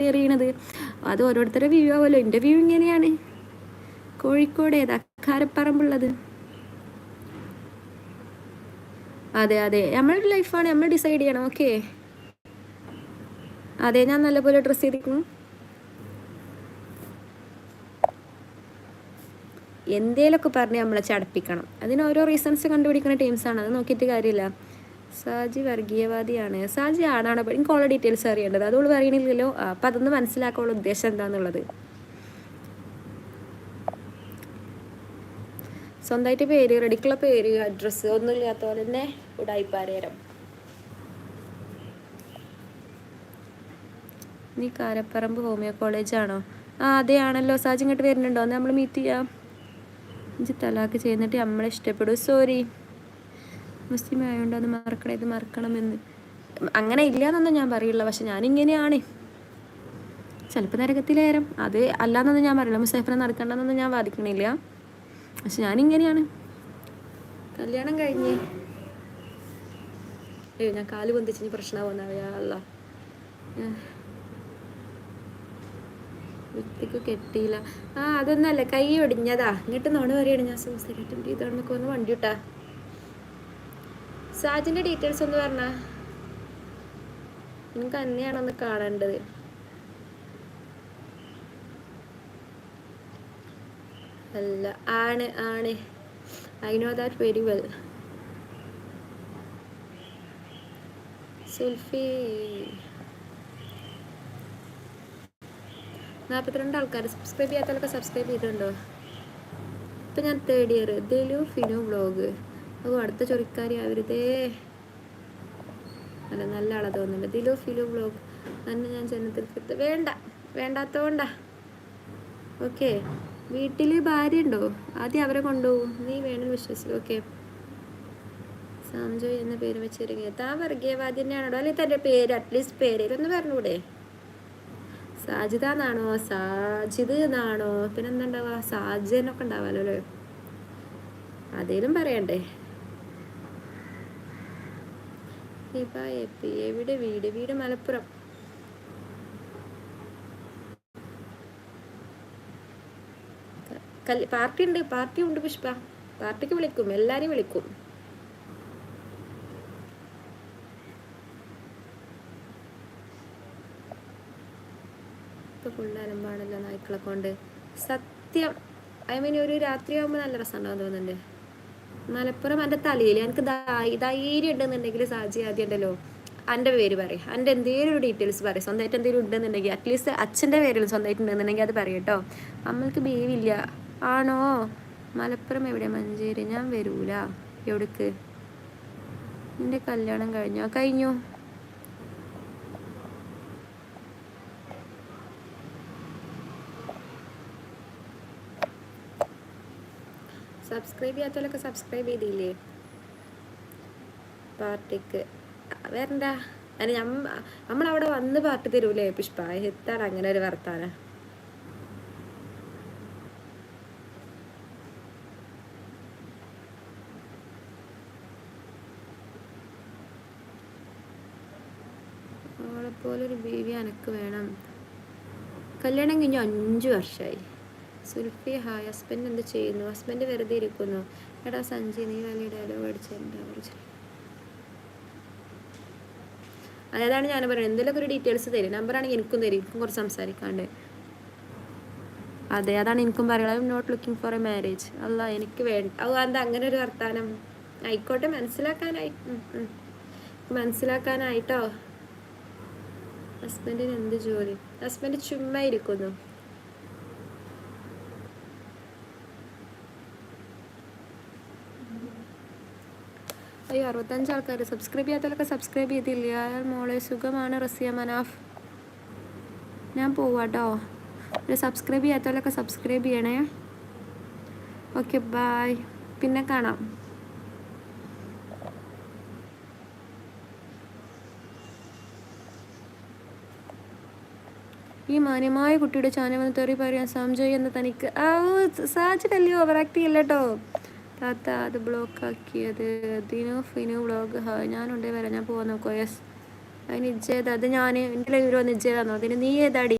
Share ചെയ്യണത്. അത് ഓരോരുത്തരുടെ വ്യൂ ആവുമല്ലോ. എൻ്റെ വ്യൂ ഇങ്ങനെയാണ്. കോഴിക്കോട് ഏതാ കാരപ്പറമ്പുള്ളത്? അതെ അതെ, നമ്മളുടെ ലൈഫാണ്, നമ്മൾ ഡിസൈഡ് ചെയ്യണം. ഓക്കെ, അതെ, ഞാൻ നല്ലപോലെ ഡ്രസ്സ് ചെയ്തിരിക്കുന്നു. എന്തേലൊക്കെ പറഞ്ഞ് നമ്മളെ ചടപ്പിക്കണം. അതിന് ഓരോ റീസൺസ് കണ്ടുപിടിക്കുന്ന ടീംസാണ്. അത് നോക്കിയിട്ട് കാര്യമില്ല. സാജി വർഗീയവാദിയാണ്. സാജി ആണാണോ? എനിക്ക് ഓരോ ഡീറ്റെയിൽസ് അറിയേണ്ടത്. അതോട് പറയണില്ലല്ലോ. അപ്പം അതൊന്ന് മനസ്സിലാക്കാനുള്ള ഉദ്ദേശം എന്താണെന്നുള്ളത്. സ്വന്തമായിട്ട് പേര്, റെഡിക്കുള്ള പേര്, അഡ്രസ്സ് ഒന്നും ഇല്ലാത്ത പോലെ തന്നെ ഉടായിപ്പാരേരം. നീ കാരപ്പറമ്പ് ഹോമിയോ കോളേജാണോ? ആ അതെ ആണല്ലോ. സാജി ഇങ്ങോട്ട് വരുന്നുണ്ടോ? എന്നാൽ നമ്മൾ മീറ്റ് ചെയ്യാം. ഇഞ്ചി തലാക്ക് ചെയ്യുന്നിട്ട് നമ്മളെ ഇഷ്ടപ്പെടും. സോറി, മുസ്ലിം ആയതുകൊണ്ട് അത് മറക്കണം, ഇത് മറക്കണമെന്ന് അങ്ങനെ ഇല്ല എന്നൊന്നും ഞാൻ പറയില്ല. പക്ഷെ ഞാനിങ്ങനെയാണ്. ചിലപ്പോൾ നരകത്തിലേരം. അത് അല്ലാന്നൊന്നും ഞാൻ പറയില്ല. മുസൈഫിനെ നടക്കണ്ടെന്നൊന്നും ഞാൻ വാദിക്കണില്ല. പക്ഷെ ഞാനിങ്ങനെയാണ്. കല്യാണം കഴിഞ്ഞ് ഞാൻ കാല് പൊന്തിച്ച് പ്രശ്നമാവുന്നവയല്ല. വ്യക്തിക്ക് കെട്ടിയില്ല. ആ അതൊന്നല്ല, കൈ ഒടിഞ്ഞതാ. ഇങ്ങോട്ട് നോണ് പറയാണ് ഞാൻ സംസാരിച്ചിട്ടുണ്ട്. ഇതാണെന്നൊക്കെ ഒന്ന് വണ്ടി വിട്ടാ. സാജിൻ്റെ ഡീറ്റെയിൽസ് ഒന്ന് പറഞ്ഞാ. എനിക്ക് തന്നെയാണൊന്ന് കാണേണ്ടത്. അല്ല, ആണ് ആണ്, I know that very well. Sulfi 42 ആൾക്കാർ. സബ്സ്ക്രൈബ് ചെയ്യാത്തവരൊക്കെ സബ്സ്ക്രൈബ് ചെയ്തിട്ടുണ്ടോ? ഇപ്പം ഞാൻ 3rd year. Dilu Finu vlog. ഓ, അടുത്ത ചൊറിക്കാരി ആവരുതേ. അല്ല, നല്ല ആളെ തോന്നുന്നുണ്ട്. ദിലു ഫിലു വ്ളോഗ്. അന്ന് ഞാൻ ജനത്തിൽ വേണ്ട, വേണ്ടാത്തോണ്ടാ. ഓക്കെ, വീട്ടിൽ ഭാര്യ ഉണ്ടോ? ആദ്യം അവരെ കൊണ്ടുപോകും. നീ വേണമെന്ന് വിശ്വസിക്കും. ഓക്കെ, സാംജോയ് എന്ന പേര് വെച്ചിരിക്കുക. താൻ വർഗീയവാദി തന്നെയാണോ? അല്ലെങ്കിൽ തൻ്റെ പേര് അറ്റ്ലീസ്റ്റ് പേരൊന്ന് പറഞ്ഞൂടെ? സാജിദ എന്നാണോ? സാജിദ് എന്നാണോ? പിന്നെന്താ ഉണ്ടാവുക? സാജനൊക്കെ ഉണ്ടാവാലോ അല്ലേ? അതേലും പറയണ്ടേ? എവിടെ വീട്? വീട് മലപ്പുറം. പാർട്ടി ഉണ്ട്, പാർട്ടി ഉണ്ട് പുഷ്പ. പാർട്ടിക്ക് വിളിക്കും, എല്ലാരെയും വിളിക്കും. ഇപ്പൊ ഫുൾ അലമ്പാണല്ലോ നായ്ക്കളെ കൊണ്ട്. സത്യം, ഐ മീൻ ഒരു രാത്രി ആകുമ്പോൾ നല്ല രസം ഉണ്ടാവും തോന്നുന്നുണ്ട്. മലപ്പുറം എൻ്റെ തലയിൽ എനിക്ക് ധൈര്യം ഉണ്ടെന്നുണ്ടെങ്കിൽ സാജി ആദ്യം ഉണ്ടല്ലോ എൻ്റെ പേര് പറയും. എൻ്റെ എന്തെങ്കിലും ഒരു ഡീറ്റെയിൽസ് പറയും. സ്വന്തമായിട്ട് എന്തെങ്കിലും ഉണ്ടെന്നുണ്ടെങ്കിൽ അറ്റ്ലീസ്റ്റ് അച്ഛൻ്റെ പേരിൽ സ്വന്തമായിട്ട് ഉണ്ടെന്നുണ്ടെങ്കിൽ അത് പറയും കേട്ടോ. അമ്മക്ക് ബേവില്ല. ആണോ? മലപ്പുറം എവിടെ? മഞ്ചേരി. ഞാൻ വരൂല. എവിടേക്ക്? നിൻ്റെ കല്യാണം കഴിഞ്ഞോ? കഴിഞ്ഞു. സബ്സ്ക്രൈബ് ചെയ്യാത്തവരൊക്കെ സബ്സ്ക്രൈബ് ചെയ്തില്ലേ? പാർട്ടിക്ക് വരണ്ട. അതിന് നമ്മളവിടെ വന്ന് പാർട്ടി തരൂലേ പുഷ്പ? എത്താണ് അങ്ങനെ ഒരു വർത്താനം? അവളെപ്പോലൊരു ബേബി എനക്ക് വേണം. കല്യാണം കഴിഞ്ഞു 5 വർഷമായി. സുൽഫി ഹായ്. ഹസ്ബൻഡ് എന്ത് ചെയ്യുന്നു? ഹസ്ബൻഡ് വെറുതെ ഇരിക്കുന്നു. എടാ സഞ്ജയ്, നീ വലിയ ഡയലോഗ് അടിച്ചിട്ടുണ്ട്. അതാണ് ഞാൻ പറയുന്നത്. എന്തെങ്കിലുമൊക്കെ ഒരു ഡീറ്റെയിൽസ് തരും. നമ്പറാണെങ്കിൽ എനിക്കും തരും. എനിക്കും കുറച്ച് സംസാരിക്കാണ്ട്. അതെ, അതാണ് എനിക്കും പറയുന്നത്. I am not looking for a marriage. അല്ല, എനിക്ക് വേണ്ട. എന്താ അങ്ങനെ ഒരു വർത്താനം? ആയിക്കോട്ടെ, മനസ്സിലാക്കാനായിട്ടോ. ഹസ്ബൻഡിന് എന്ത് ജോലി? ഹസ്ബൻഡ് ചുമ്മാ ഇരിക്കുന്നു. അയ്യോ, 65 ആൾക്കാർ. സബ്സ്ക്രൈബ് ചെയ്യാത്തവരൊക്കെ സബ്സ്ക്രൈബ് ചെയ്തില്ല. അയാൾ മോളെ സുഖമാണ് റസിയ മനാഫ്. ഞാൻ പോവാട്ടോ. സബ്സ്ക്രൈബ് ചെയ്യാത്തവരൊക്കെ സബ്സ്ക്രൈബ് ചെയ്യണേ. Okay, bye. പിന്നെ കാണാം. ഈ മാന്യമായ കുട്ടിയുടെ ചാനൽ തെറി പറയാൻ സാംജോയ് എന്ന് തനിക്ക്. സാജിതല്ലേ, ഓവർ ആക്ട് ചെയ്യില്ല കേട്ടോ താത്ത. അത് ബ്ലോക്ക് ആക്കിയത് ദിനു ഫിനു വ്ളോഗ്. ഹായ്, ഞാനുണ്ടേ വരാം. ഞാൻ പോവാൻ നോക്കോ? യെസ്, അതിന് ഇജ്ജേതാ? അത് ഞാൻ എൻ്റെ ലൈവിൽ വന്ന് ഇജ്ജേതാന്നോ? അതിന് നീ ഏതാടി?